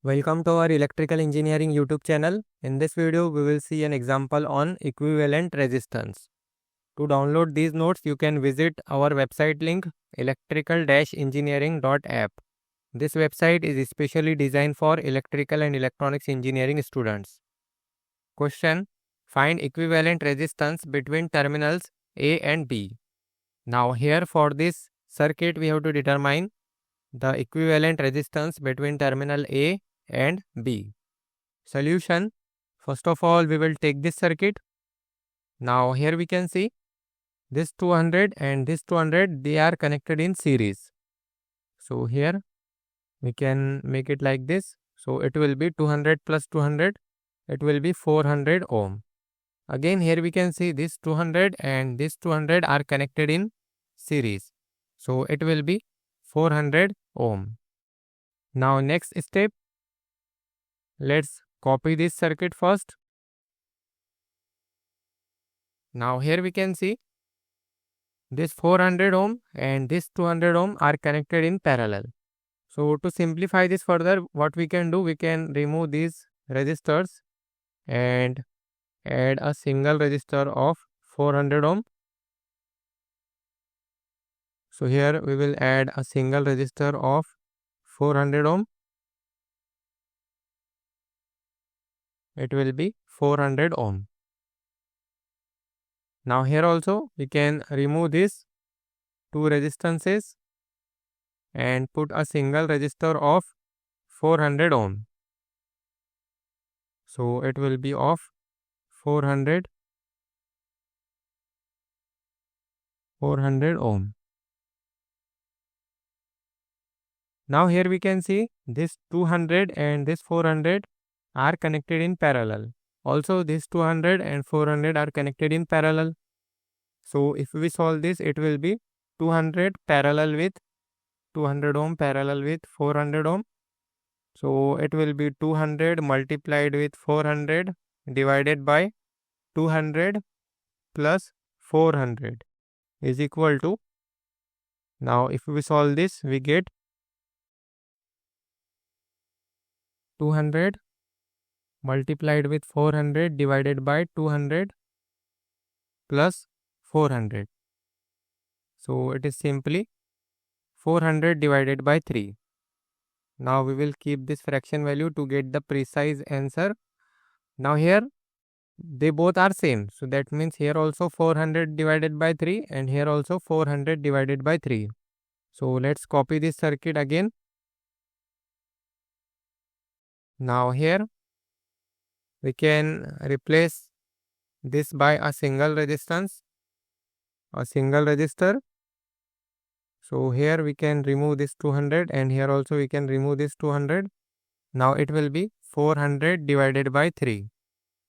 Welcome to our electrical engineering YouTube channel. In this video, we will see an example on equivalent resistance. To download these notes, you can visit our website link electrical-engineering.app. This website is especially designed for electrical and electronics engineering students. Question: find equivalent resistance between terminals A and B. Now here for this circuit, we have to determine the equivalent resistance between terminal A and B. Solution: first of all, we will take this circuit. Now here we can see this 200 and this 200, they are connected in series. So here we can make it like this. So it will be 200 plus 200, it will be 400 ohm. Again here we can see this 200 and this 200 are connected in series. So it will be 400 ohm. Now next step, let's copy this circuit first. Now here we can see this 400 ohm and this 200 ohm are connected in parallel. So to simplify this further, what we can do, we can remove these resistors and add a single resistor of 400 ohm. So here we will add a single resistor of 400 ohm. It will be 400 ohm. Now here also we can remove these two resistances and put a single resistor of 400 ohm. So it will be of 400 ohm. Now here we can see this 200 and this 400 are connected in parallel. Also this 200 and 400 are connected in parallel. So if we solve this, it will be 200 parallel with 200 ohm parallel with 400 ohm. So it will be 200 multiplied with 400 divided by 200 plus 400 is equal to, now if we solve this, we get 200 multiplied with 400 divided by 200 plus 400. So it is simply 400 divided by 3. Now we will keep this fraction value to get the precise answer. Now here they both are same. So that means here also 400 divided by 3 and here also 400 divided by 3. So let's copy this circuit again. Now here we can replace this by a single resistance, a single resistor. So here we can remove this 200 and here also we can remove this 200. Now it will be 400 divided by 3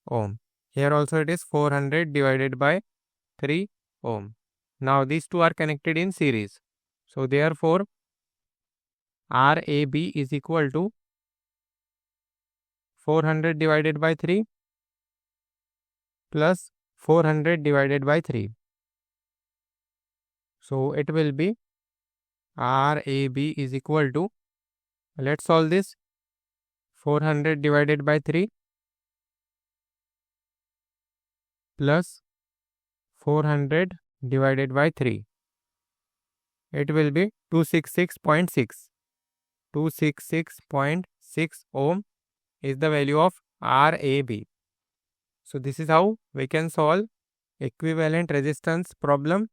ohm. Here also it is 400 divided by 3 ohm. Now these two are connected in series. So therefore RAB is equal to 400 divided by 3 plus 400 divided by 3. So it will be RAB is equal to, let's solve this, 400 divided by 3 plus 400 divided by 3. It will be 266.6. 266.6 ohm is the value of RAB. So this is how we can solve equivalent resistance problem.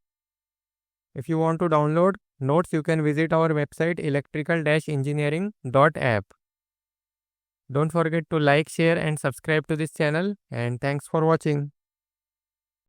If you want to download notes, you can visit our website electrical-engineering.app. Don't forget to like, share and subscribe to this channel, and thanks for watching.